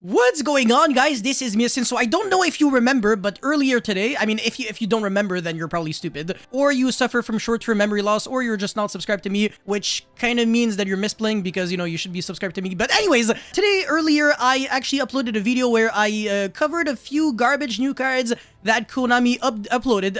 What's going on, guys? This is Miasin. So I don't know if you remember, but earlier today, I mean, if you don't remember, then you're probably stupid, or you suffer from short-term memory loss, or you're just not subscribed to me, which kind of means that you're misplaying because, you know, you should be subscribed to me. But anyways, today, earlier, I actually uploaded a video where I covered a few garbage new cards that Konami uploaded,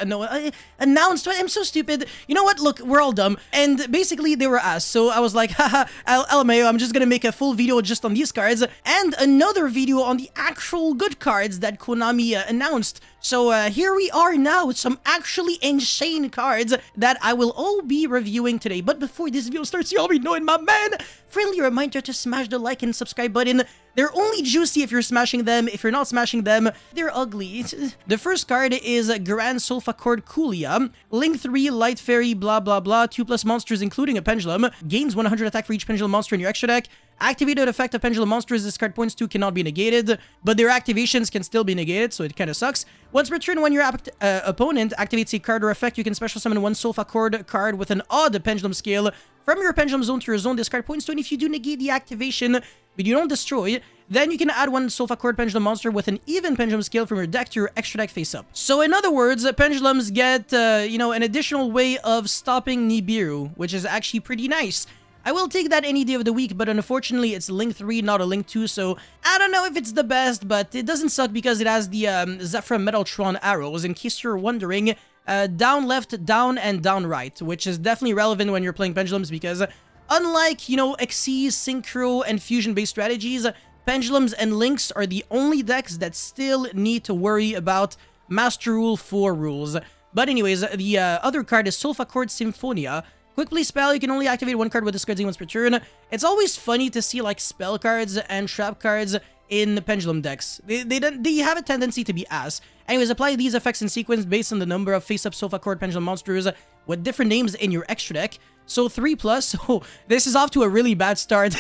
announced. I'm so stupid. You know what? Look, we're all dumb. And basically, they were asked. So I was like, haha, LMAO, I'm just gonna make a full video just on these cards, and another video on the actual good cards that Konami announced. So here we are now with some actually insane cards that I will all be reviewing today. But before this video starts, you already know it, my man. Friendly reminder to smash the like and subscribe button. They're only juicy if you're smashing them. If you're not smashing them, they're ugly. The first card is Grand Sulfachord Coolia. Link 3, Light Fairy, blah blah blah. 2+ monsters including a pendulum. Gains 100 attack for each pendulum monster in your extra deck. Activated effect of pendulum monsters this card points to cannot be negated, but their activations can still be negated, so it kind of sucks. Once per turn, when your opponent activates a card or effect, you can special summon one Sulfachord card with an odd pendulum scale from your pendulum zone to your zone this card points to, and if you do negate the activation, but you don't destroy, then you can add one Sulfachord pendulum monster with an even pendulum scale from your deck to your extra deck face up. So in other words, pendulums get, you know, an additional way of stopping Nibiru, which is actually pretty nice. I will take that any day of the week, but unfortunately it's Link 3, not a Link 2, so I don't know if it's the best, but it doesn't suck because it has the Zephyr Metaltron arrows, in case you're wondering. Down left, down, and down right, which is definitely relevant when you're playing pendulums because unlike, you know, Xyz, Synchro, and fusion-based strategies, pendulums and links are the only decks that still need to worry about Master Rule 4 rules. But anyways, the other card is Sulfachord Symphonia. Quick play spell, you can only activate one card with this card once per turn. It's always funny to see like spell cards and trap cards in the pendulum decks. They have a tendency to be ass. Anyways, apply these effects in sequence based on the number of face-up Sulfachord pendulum monsters with different names in your extra deck. So 3+, so this is off to a really bad start.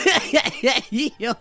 Yo,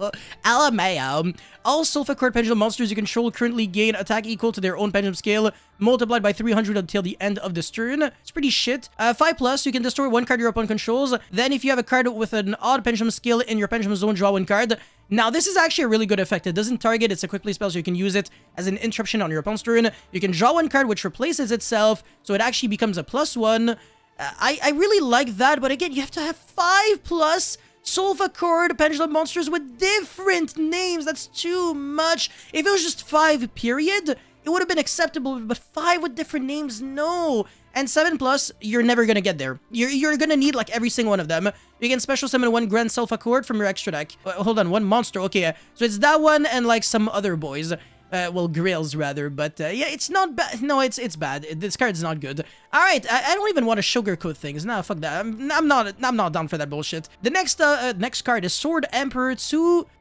LMAO. All Sulfachord pendulum monsters you control currently gain attack equal to their own pendulum scale, multiplied by 300 until the end of this turn. It's pretty shit. 5+, you can destroy one card your opponent controls. Then if you have a card with an odd pendulum scale in your pendulum zone, draw one card. Now, this is actually a really good effect. It doesn't target, it's a quick play spell, so you can use it as an interruption on your opponent's turn. You can draw one card which replaces itself, so it actually becomes a +1. I really like that, but again, you have to have 5+ Sulfachord pendulum monsters with different names. That's too much. If it was just 5, period, it would have been acceptable, but 5 with different names, no. And 7+, you're never gonna get there. You're gonna need like every single one of them. You can special summon one Grand Sulfachord from your extra deck. Hold on, one monster. Okay, so it's that one and like some other boys. Well, Grails rather, but yeah, it's not bad. No, it's bad. This card's not good. All right, I don't even want to sugarcoat things. Nah, fuck that. I'm not down for that bullshit. The next card is Sword Emperor Tsumuha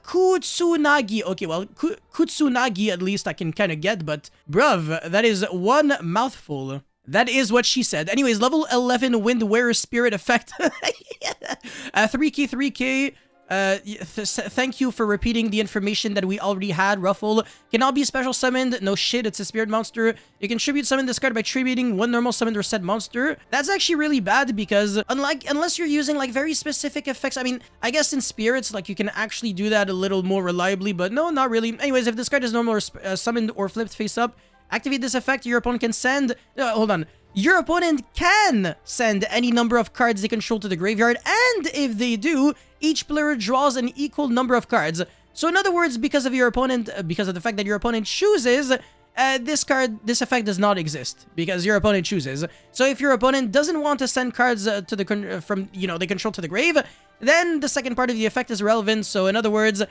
Kutsunagi. Okay, well, Kutsunagi at least I can kind of get, but bruv, that is one mouthful. That is what she said. Anyways, level 11 Wind Wearer Spirit effect. 3k, 3k. Thank you for repeating the information that we already had. Ruffle cannot be special summoned. No shit, it's a spirit monster. You can tribute summon this card by tributing one normal summoned or set monster. That's actually really bad because unless you're using like very specific effects, I mean, I guess in spirits like you can actually do that a little more reliably, but no, not really. Anyways, if this card is normal or summoned or flipped face up, activate this effect. Your opponent can send hold on. Your opponent can send any number of cards they control to the graveyard, and if they do, each player draws an equal number of cards. So in other words, because of the fact that your opponent chooses, this effect does not exist because your opponent chooses. So if your opponent doesn't want to send cards from they control to the grave, then the second part of the effect is relevant. So in other words,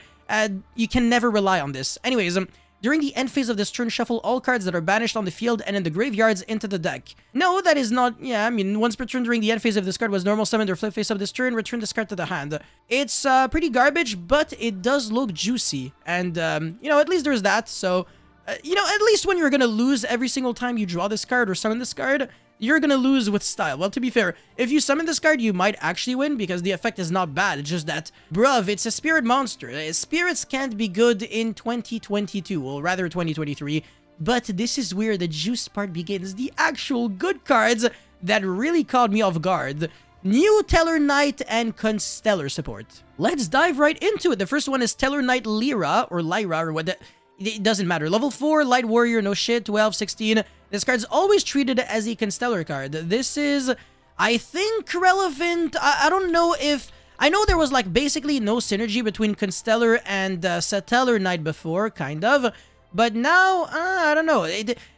you can never rely on this. Anyways, during the end phase of this turn, shuffle all cards that are banished on the field and in the graveyards into the deck. No, that is not... Yeah, I mean, once per turn during the end phase of this card was normal summoned or flip face up this turn, return this card to the hand. It's pretty garbage, but it does look juicy. And, you know, at least there's that. So, you know, at least when you're gonna lose every single time you draw this card or summon this card, you're gonna lose with style. Well, to be fair, if you summon this card, you might actually win because the effect is not bad. It's just that, bruv, it's a spirit monster. Spirits can't be good in 2022, well, rather 2023. But this is where the juice part begins. The actual good cards that really caught me off guard. new Teller Knight and Constellar support. Let's dive right into it. The first one is Teller Knight Lyra, or what the... It doesn't matter. Level 4, Light Warrior, no shit, 12, 16. This card's always treated as a Constellar card. This is, I think, relevant. I don't know if... I know there was, like, basically no synergy between Constellar and Satellar Knight before, kind of. But now, I don't know.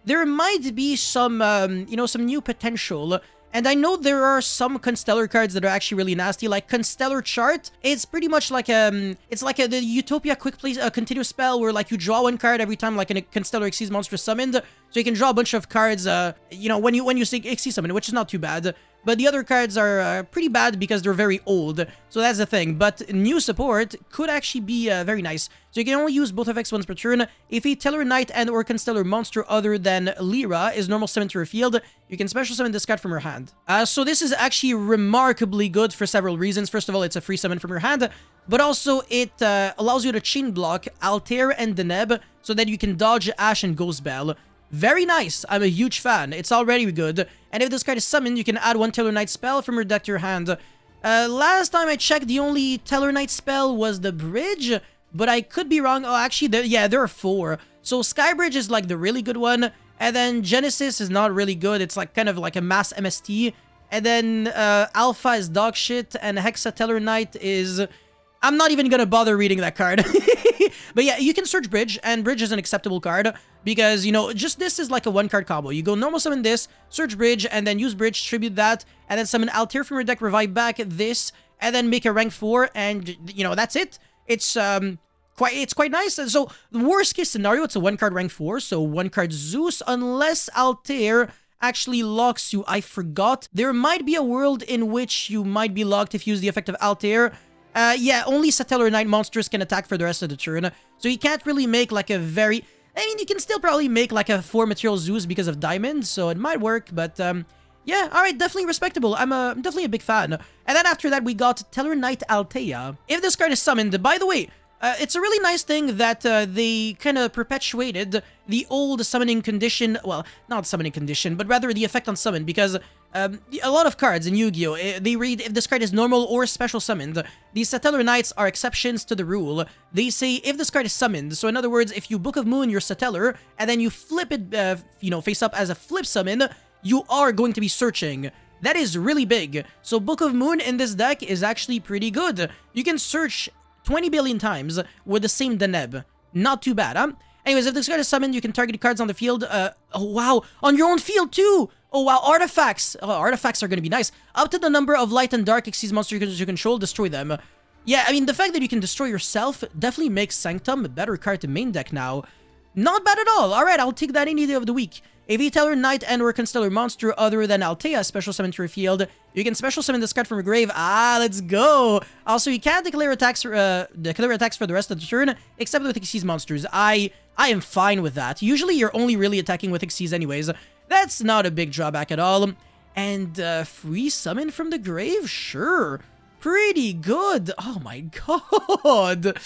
There might be some, you know, some new potential. And I know there are some Constellar cards that are actually really nasty, like Constellar Chart. It's pretty much like it's like the Utopia Quick Play continuous spell where like you draw one card every time like a Constellar Xyz monster is summoned. So you can draw a bunch of cards, you know, when you say Xyz summon, which is not too bad. But the other cards are pretty bad because they're very old. So that's the thing. But new support could actually be very nice. So you can only use both of X once per turn. If a Teller Knight and or Constellar monster other than Lyra is normal summoned to your field, you can special summon this card from your hand. So this is actually remarkably good for several reasons. First of all, it's a free summon from your hand. But also, it allows you to chain block Altair and Deneb so that you can dodge Ash and Ghost Bell. Very nice. I'm a huge fan. It's already good. And if this card is summoned, you can add one Teller Knight spell from your deck to your hand. Last time I checked, the only Teller Knight spell was the Bridge, but I could be wrong. Oh, actually, there are 4. So Skybridge is like the really good one, and then Genesis is not really good. It's like kind of like a mass MST. And then Alpha is dog shit, and Hexa Teller Knight is... I'm not even gonna bother reading that card. But yeah, you can search Bridge, and Bridge is an acceptable card because, you know, just this is like a one-card combo. You go normal summon this, search Bridge, and then use Bridge, tribute that, and then summon Altair from your deck, revive back this, and then make a rank 4, and, you know, that's it. It's quite nice. So, the worst case scenario, it's a one-card rank 4, so one-card Zeus, unless Altair actually locks you. I forgot. There might be a world in which you might be locked if you use the effect of Altair. Yeah, only Satellar Knight monsters can attack for the rest of the turn. So you can't really make like a very... I mean, you can still probably make like a 4-material Zeus because of Diamond, so it might work, but yeah, alright, definitely respectable. I'm definitely a big fan. And then after that, we got Teller Knight Altea. If this card is summoned, by the way, it's a really nice thing that they kind of perpetuated the old summoning condition, well, not summoning condition, but rather the effect on summon, because a lot of cards in Yu-Gi-Oh! They read if this card is normal or special summoned. These Satellar Knights are exceptions to the rule. They say if this card is summoned, so in other words, if you Book of Moon your Satellar, and then you flip it, you know, face up as a flip summon, you are going to be searching. That is really big. So Book of Moon in this deck is actually pretty good. You can search 20 billion times with the same Deneb. Not too bad, huh? Anyways, if this card is summoned, you can target cards on the field. Oh, wow. On your own field, too. Oh, wow. Artifacts. Oh, artifacts are going to be nice. Up to the number of light and dark Xyz monsters you control, destroy them. Yeah, I mean, the fact that you can destroy yourself definitely makes Sanctum a better card to main deck now. Not bad at all. Alright, I'll take that any day of the week. If you Teller Knight and or Constellar monster other than Altea special summon to your field, you can special summon this card from your grave. Ah, let's go! Also, you can't declare attacks for the rest of the turn, except with Xyz monsters. I am fine with that. Usually, you're only really attacking with Xyz anyways. That's not a big drawback at all. And free summon from the grave? Sure. Pretty good. Oh my god.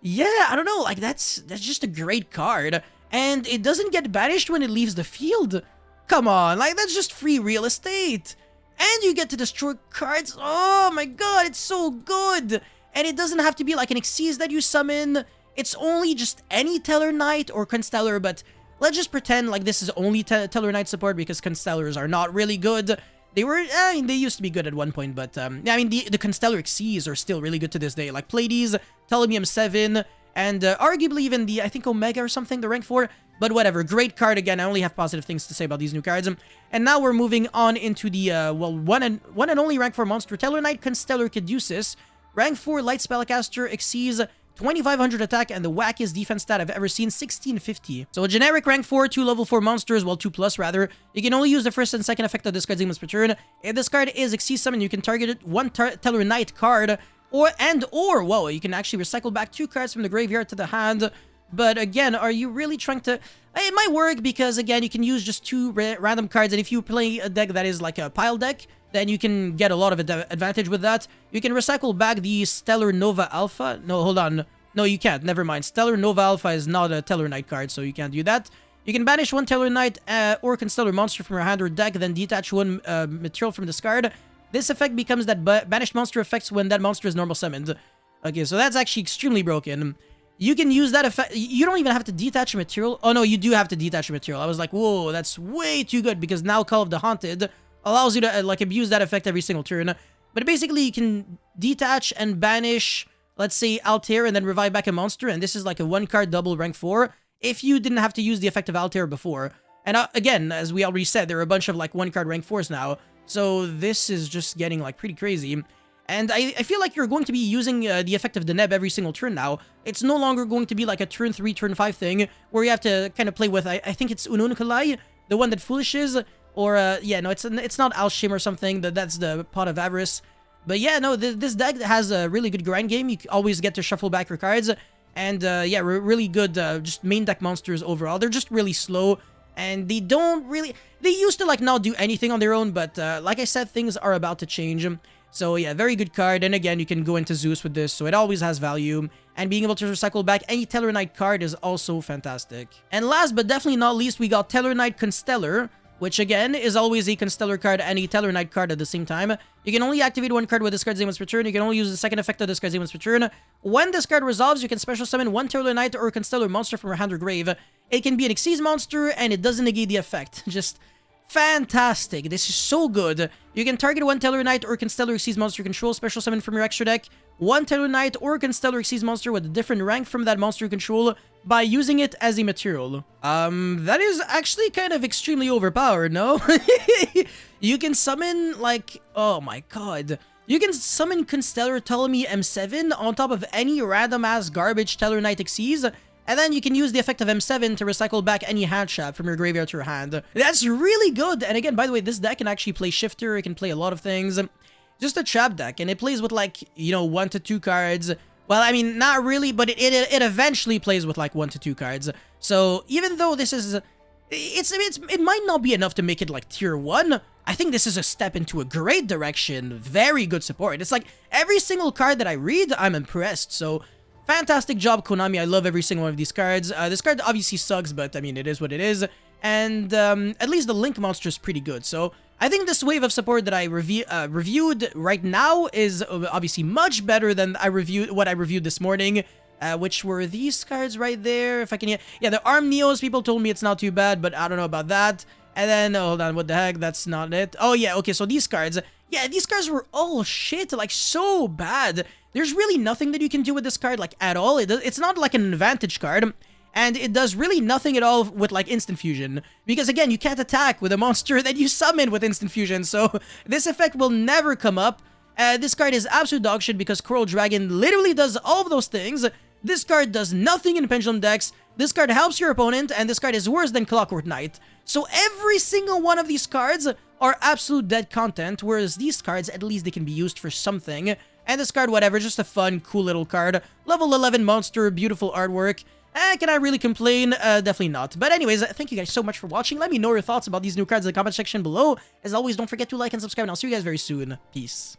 Yeah, I don't know. Like, that's just a great card. And it doesn't get banished when it leaves the field. Come on, like, that's just free real estate. And you get to destroy cards. Oh my god, it's so good. And it doesn't have to be like an Xyz that you summon. It's only just any Teller Knight or Constellar, but let's just pretend like this is only Teller Knight support because Constellars are not really good. They were, I mean, they used to be good at one point, but, I mean, the Constellar Xyz are still really good to this day. Like Pleiades, Telemium 7, and arguably even the, I think, Omega or something, the rank 4. But whatever, great card again. I only have positive things to say about these new cards. And now we're moving on into the, well, one and only rank 4 monster, Teller Knight Constellar Caduceus. Rank 4 Light Spellcaster, Xyz, 2500 attack, and the wackiest defense stat I've ever seen, 1650. So a generic rank 4, 2 level 4 monsters, well 2+ rather. You can only use the first and second effect of this card's demons per turn. If this card is Xyz summon, you can target it one Teller Knight card, or whoa, you can actually recycle back 2 cards from the graveyard to the hand. But again, are you really trying to... It might work because, again, you can use just 2 random cards, and if you play a deck that is like a pile deck, then you can get a lot of advantage with that. You can recycle back the Stellar Nova Alpha. No, hold on. No, you can't. Never mind. Stellar Nova Alpha is not a Teller Knight card, so you can't do that. You can banish 1 Teller Knight or Constellar monster from your hand or deck, then detach 1 material from this card. this effect becomes that banished monster effects when that monster is normal summoned. Okay, so that's actually extremely broken. You can use that effect. You don't even have to detach a material. Oh no, you do have to detach a material. I was like, whoa, that's way too good, because now Call of the Haunted allows you to like abuse that effect every single turn. But basically, you can detach and banish, let's say, Altair, and then revive back a monster, and this is like a 1-card double rank 4 if you didn't have to use the effect of Altair before. And again, as we already said, there are a bunch of like 1-card rank 4s now, so this is just getting like pretty crazy. And I feel like you're going to be using the effect of the Neb every single turn now. It's no longer going to be like a turn 3, turn 5 thing, where you have to kind of play with, I think it's Ununkalai, the one that Foolish is, or, yeah, no, it's not Alshim or something, that's the Pot of Avarice. But yeah, no, this deck has a really good grind game. You always get to shuffle back your cards, and, yeah, really good, just main deck monsters overall. They're just really slow, and they don't really, they used to, like, not do anything on their own, but, like I said, things are about to change. So yeah, very good card, and again, you can go into Zeus with this, so it always has value. And being able to recycle back any Tellarknight card is also fantastic. And last but definitely not least, we got Tellarknight Constellar, which again is always a Constellar card and a Tellarknight card at the same time. You can only activate one card with this card's name once per turn. You can only use the second effect of this card's name once per turn. When this card resolves, you can special summon one Tellarknight or Constellar monster from your hand or grave. It can be an Xyz monster, and it doesn't negate the effect. Just fantastic. This is so good. You can target one Tellarknight or Constellar Xyz monster you control, special summon from your extra deck one Tellarknight or Constellar Xyz monster with a different rank from that monster you control by using it as a material. That is actually kind of extremely overpowered, no? You can summon, like, oh my god. You can summon Constellar Ptolemy M7 on top of any random-ass garbage Tellarknight Xyz, and then you can use the effect of M7 to recycle back any hand trap from your graveyard to your hand. That's really good! And again, by the way, this deck can actually play Shifter, it can play a lot of things. Just a trap deck, and it plays with, like, you know, 1 to 2 cards. Well, I mean, not really, but it eventually plays with, like, 1 to 2 cards. So, even though this is... it might not be enough to make it, like, tier 1. I think this is a step into a great direction. Very good support. It's like, every single card that I read, I'm impressed. So... fantastic job, Konami. I love every single one of these cards. This card obviously sucks, but I mean, it is what it is. And at least the Link monster is pretty good. So I think this wave of support that I reviewed right now is obviously much better than what I reviewed this morning, which were these cards right there. If I can, yeah, the Arm Neos. People told me it's not too bad, but I don't know about that. And then, hold on, what the heck? That's not it. Oh yeah, okay. So these cards, yeah, these cards were all shit, like so bad. There's really nothing that you can do with this card, like, at all. It's not like an advantage card, and it does really nothing at all with, like, Instant Fusion. Because, again, you can't attack with a monster that you summon with Instant Fusion, so this effect will never come up. This card is absolute dog shit because Coral Dragon literally does all of those things. This card does nothing in Pendulum decks. This card helps your opponent, and this card is worse than Clockwork Knight. So every single one of these cards are absolute dead content, whereas these cards, at least they can be used for something. And this card, whatever, just a fun, cool little card. Level 11 monster, beautiful artwork. Can I really complain? Definitely not. But anyways, thank you guys so much for watching. Let me know your thoughts about these new cards in the comment section below. As always, don't forget to like and subscribe, and I'll see you guys very soon. Peace.